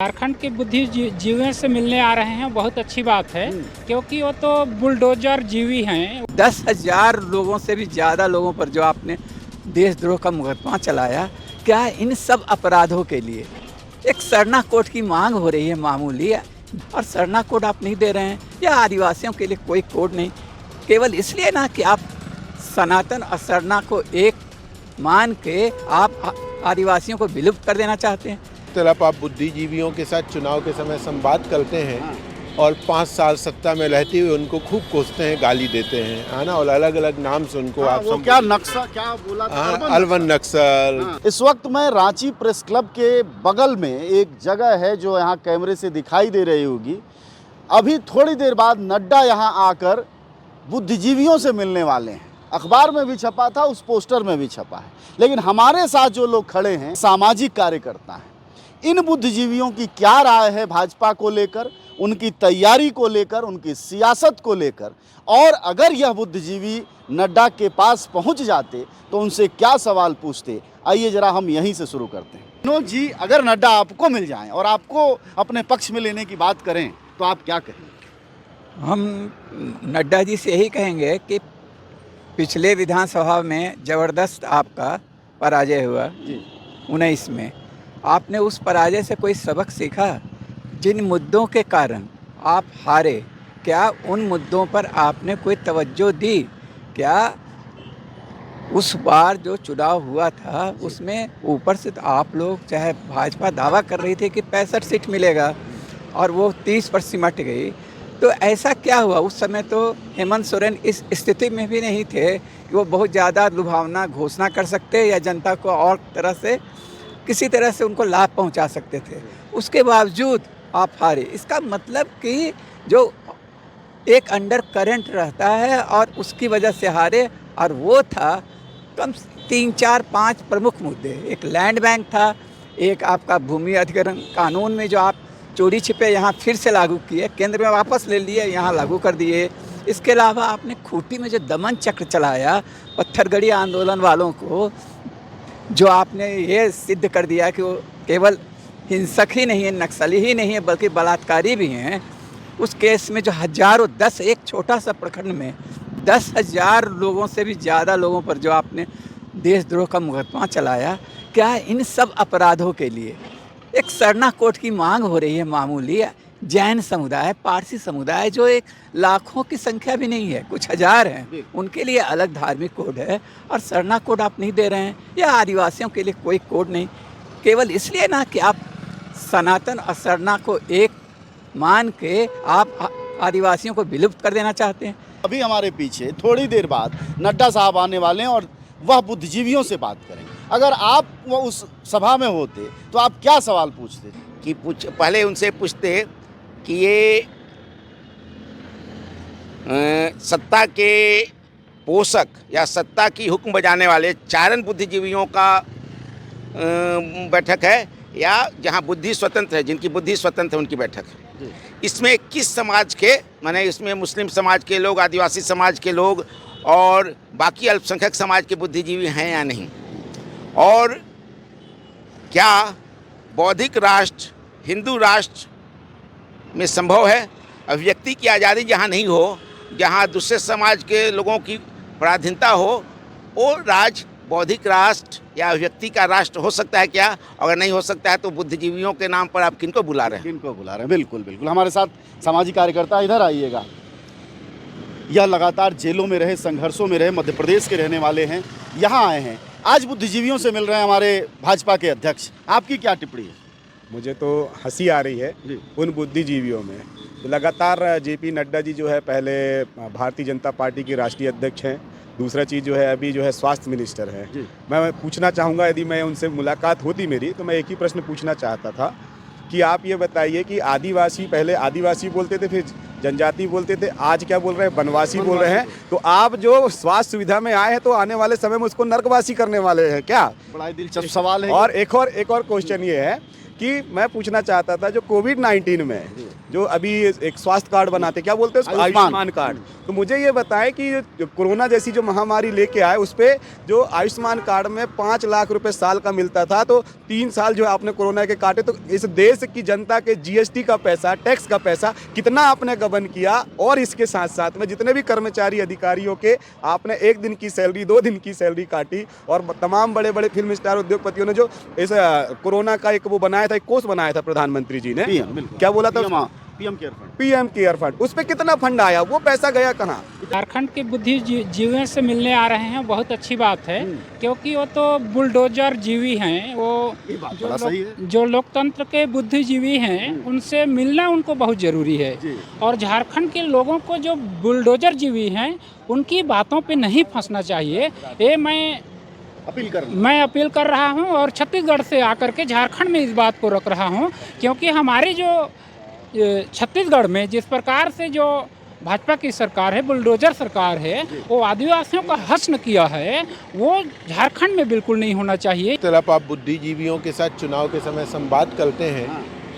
झारखंड के बुद्धिजीवियों से मिलने आ रहे हैं, बहुत अच्छी बात है क्योंकि वो तो बुलडोजर जीवी हैं। 10,000 लोगों से भी ज़्यादा लोगों पर जो आपने देशद्रोह का मुकदमा चलाया, क्या इन सब अपराधों के लिए एक सरना कोड की मांग हो रही है मामूली है, और सरना कोड आप नहीं दे रहे हैं, या आदिवासियों के लिए कोई कोड नहीं, केवल इसलिए ना कि आप सनातन और सरना को एक मान के आप आदिवासियों को विलुप्त कर देना चाहते हैं। तरफ आप बुद्धिजीवियों के साथ चुनाव के समय संवाद करते हैं और 5 साल सत्ता में रहते हुए उनको खूब कोसते हैं, गाली देते हैं, है ना, और अलग अलग नाम से उनको आप वो क्या नक्शा क्या बोला था? अलवन नक्सल। इस वक्त मैं रांची प्रेस क्लब के बगल में एक जगह है जो यहाँ कैमरे से दिखाई दे रही होगी। अभी थोड़ी देर बाद नड्डा यहाँ आकर बुद्धिजीवियों से मिलने वाले हैं। अखबार में भी छपा था, उस पोस्टर में भी छपा है, लेकिन हमारे साथ जो लोग खड़े हैं सामाजिक कार्यकर्ता हैं। इन बुद्धिजीवियों की क्या राय है भाजपा को लेकर, उनकी तैयारी को लेकर, उनकी सियासत को लेकर, और अगर यह बुद्धिजीवी नड्डा के पास पहुंच जाते तो उनसे क्या सवाल पूछते, आइए जरा हम यहीं से शुरू करते हैं। विनोद जी, अगर नड्डा आपको मिल जाएं और आपको अपने पक्ष में लेने की बात करें तो आप क्या कहें? हम नड्डा जी से यही कहेंगे कि पिछले विधानसभा में ज़बरदस्त आपका पराजय हुआ 19 में। आपने उस पराजय से कोई सबक सीखा? जिन मुद्दों के कारण आप हारे, क्या उन मुद्दों पर आपने कोई तवज्जो दी? क्या उस बार जो चुनाव हुआ था उसमें ऊपर से तो आप लोग, चाहे भाजपा दावा कर रही थी कि 65 सीट मिलेगा और वो 30 पर सिमट गई, तो ऐसा क्या हुआ? उस समय तो हेमंत सोरेन इस स्थिति में भी नहीं थे कि वो बहुत ज़्यादा लुभावना घोषणा कर सकते या जनता को और तरह से किसी तरह से उनको लाभ पहुंचा सकते थे। उसके बावजूद आप हारे। इसका मतलब कि जो एक अंडर करंट रहता है और उसकी वजह से हारे, और वो था कम 3, 4, 5 प्रमुख मुद्दे। एक लैंड बैंक था, एक आपका भूमि अधिग्रहण कानून में जो आप चोरी छिपे यहाँ फिर से लागू किए, केंद्र में वापस ले लिए, यहाँ लागू कर दिए। इसके अलावा आपने खूंटी में जो दमन चक्र चलाया पत्थरगड़ी आंदोलन वालों को, जो आपने ये सिद्ध कर दिया कि वो केवल हिंसक ही नहीं है, नक्सली ही नहीं है, बल्कि बलात्कारी भी हैं। उस केस में जो हजारों, एक छोटा सा प्रखंड में 10,000 लोगों से भी ज़्यादा लोगों पर जो आपने देशद्रोह का मुकदमा चलाया, क्या इन सब अपराधों के लिए एक सरना कोड की मांग हो रही है मामूली है? जैन समुदाय, पारसी समुदाय, जो एक लाखों की संख्या भी नहीं है, कुछ हजार हैं, उनके लिए अलग धार्मिक कोड है, और सरना कोड आप नहीं दे रहे हैं, या आदिवासियों के लिए कोई कोड नहीं, केवल इसलिए ना कि आप सनातन और सरना को एक मान के आप आदिवासियों को विलुप्त कर देना चाहते हैं। अभी हमारे पीछे थोड़ी देर बाद नड्डा साहब आने वाले हैं और वह बुद्धिजीवियों से बात करेंगे। अगर आप वो उस सभा में होते तो आप क्या सवाल पूछते? कि पहले उनसे पूछते कि ये सत्ता के पोषक या सत्ता की हुक्म बजाने वाले चारण बुद्धिजीवियों का बैठक है, या जहां बुद्धि स्वतंत्र है, जिनकी बुद्धि स्वतंत्र है, उनकी बैठक है। इसमें किस समाज के, माने इसमें मुस्लिम समाज के लोग, आदिवासी समाज के लोग और बाकी अल्पसंख्यक समाज के बुद्धिजीवी हैं या नहीं? और क्या बौद्धिक राष्ट्र, हिंदू राष्ट्र में संभव है? अभिव्यक्ति की आज़ादी जहाँ नहीं हो, जहाँ दूसरे समाज के लोगों की पराधीनता हो, वो राज्य बौद्धिक राष्ट्र या अभिव्यक्ति का राष्ट्र हो सकता है क्या? अगर नहीं हो सकता है तो बुद्धिजीवियों के नाम पर आप किनको बुला रहे हैं? किनको बुला रहे हैं? बिल्कुल बिल्कुल। हमारे साथ सामाजिक कार्यकर्ता, इधर आइएगा। यह लगातार जेलों में रहे, संघर्षों में रहे मध्य प्रदेश के रहने वाले हैं, यहाँ आए हैं, आज बुद्धिजीवियों से मिल रहे हैं हमारे भाजपा के अध्यक्ष। आपकी क्या टिप्पणी है? मुझे तो हंसी आ रही है उन बुद्धिजीवियों में। तो लगातार जेपी नड्डा जी जो है, पहले भारतीय जनता पार्टी के राष्ट्रीय अध्यक्ष हैं, दूसरा चीज़ जो है अभी जो है स्वास्थ्य मिनिस्टर हैं। मैं पूछना चाहूँगा, यदि मैं उनसे मुलाकात होती मेरी, तो मैं एक ही प्रश्न पूछना चाहता था कि आप ये बताइए कि आदिवासी, पहले आदिवासी बोलते थे, फिर जनजाति बोलते थे, आज क्या बोल रहे हैं? वनवासी बोल रहे हैं। तो आप जो स्वास्थ्य सुविधा में आए हैं, तो आने वाले समय में उसको नर्कवासी करने वाले हैं क्या? बड़ा दिलचस्प सवाल है। और एक और क्वेश्चन ये है कि मैं पूछना चाहता था, जो कोविड-19 में जो अभी एक स्वास्थ्य कार्ड बनाते, क्या बोलते हैं उसको, आयुष्मान कार्ड। तो मुझे ये बताएं कि जो कोरोना जैसी जो महामारी लेके आए, उस पे जो आयुष्मान कार्ड में 5 लाख रुपए साल का मिलता था, तो 3 साल जो आपने कोरोना के काटे, तो इस देश की जनता के जीएसटी का पैसा, टैक्स का पैसा कितना आपने गबन किया। और इसके साथ साथ में जितने भी कर्मचारी अधिकारियों के आपने 1 दिन की सैलरी, 2 दिन की सैलरी काटी। और तमाम बड़े बड़े फिल्म स्टार, उद्योगपतियों ने जो इस कोरोना का एक वो बनाया था, एक कोष बनाया था प्रधानमंत्री जी ने, क्या बोला था, पीएम केयर फंड, उस पे कितना फंड आया, वो पैसा गया कहाँ? झारखंड के बुद्धिजीवियों से मिलने आ रहे हैं, बहुत अच्छी बात है, क्योंकि वो तो बुलडोजर जीवी हैं। वो जो लोकतंत्र के बुद्धिजीवी हैं, उनसे मिलना उनको बहुत ज़रूरी है। और झारखंड के लोगों को जो बुलडोजर जीवी हैं, उनकी बातों पे नहीं फंसना चाहिए। ये मैं अपील कर रहा हूं, और छत्तीसगढ़ से आकर के झारखंड में इस बात को रख रहा हूं, क्योंकि हमारी जो छत्तीसगढ़ में जिस प्रकार से जो भाजपा की सरकार है, बुलडोजर सरकार है, वो आदिवासियों का हनन किया है, वो झारखंड में बिल्कुल नहीं होना चाहिए। तरफ आप बुद्धिजीवियों के साथ चुनाव के समय संवाद करते हैं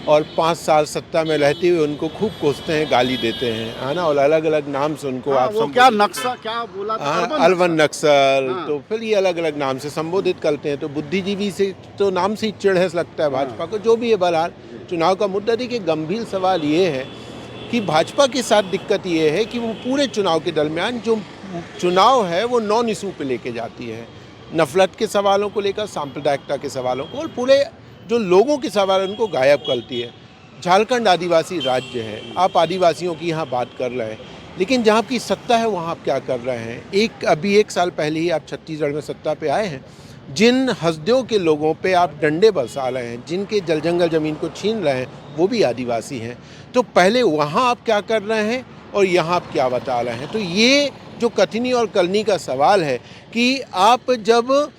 और 5 साल सत्ता में रहते हुए उनको खूब कोसते हैं, गाली देते हैं, है ना, और अलग अलग नाम से उनको आप क्या नक्शा क्या बोला था, अलवन नक्सल, तो फिर ये अलग अलग नाम से संबोधित करते हैं। तो बुद्धिजीवी से तो नाम से ही चिढ़ लगता है भाजपा को, जो भी है। बहरहाल चुनाव का मुद्दा, देखिए गंभीर सवाल ये है कि भाजपा के साथ दिक्कत ये है कि वो पूरे चुनाव के दरमियान जो चुनाव है वो नॉन इशू पे लेके जाती है, नफरत के सवालों को लेकर, सांप्रदायिकता के सवालों को, और पूरे जो लोगों के सवाल उनको गायब करती है। झारखंड आदिवासी राज्य है, आप आदिवासियों की यहाँ बात कर रहे हैं, लेकिन जहाँ आपकी सत्ता है वहाँ आप क्या कर रहे हैं? अभी 1 साल पहले ही आप छत्तीसगढ़ में सत्ता पे आए हैं। जिन हसदेव के लोगों पे आप डंडे बरसा रहे हैं, जिनके जल जंगल ज़मीन को छीन रहे हैं, वो भी आदिवासी हैं। तो पहले वहाँ आप क्या कर रहे हैं और यहाँ आप क्या बता रहे हैं? तो ये जो कथनी और करनी का सवाल है कि आप जब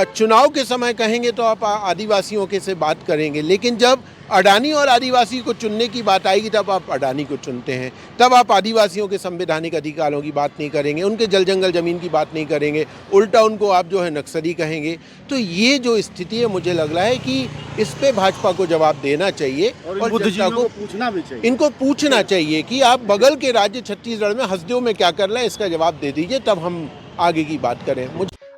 चुनाव के समय कहेंगे तो आप आदिवासियों के से बात करेंगे, लेकिन जब अडानी और आदिवासी को चुनने की बात आएगी तब आप अडानी को चुनते हैं, तब आप आदिवासियों के संवैधानिक अधिकारों की बात नहीं करेंगे, उनके जल जंगल ज़मीन की बात नहीं करेंगे, उल्टा उनको आप जो है नक्सली कहेंगे। तो ये जो स्थिति है, मुझे लग रहा है कि इस पे भाजपा को जवाब देना चाहिए और जनता को पूछना भी चाहिए, इनको पूछना चाहिए कि आप बगल के राज्य छत्तीसगढ़ में हसदेव में क्या कर रहे हैं, इसका जवाब दे दीजिए, तब हम आगे की बात करें।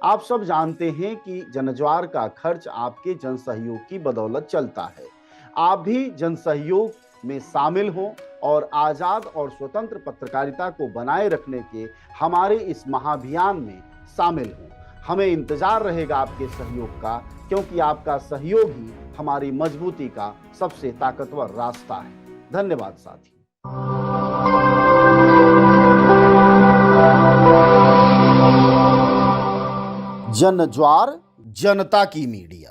आप सब जानते हैं कि जनज्वार का खर्च आपके जनसहयोग की बदौलत चलता है। आप भी जनसहयोग में शामिल हों और आज़ाद और स्वतंत्र पत्रकारिता को बनाए रखने के हमारे इस महाअभियान में शामिल हों। हमें इंतजार रहेगा आपके सहयोग का, क्योंकि आपका सहयोग ही हमारी मजबूती का सबसे ताकतवर रास्ता है। धन्यवाद साथी। जनज्वार, जनता की मीडिया।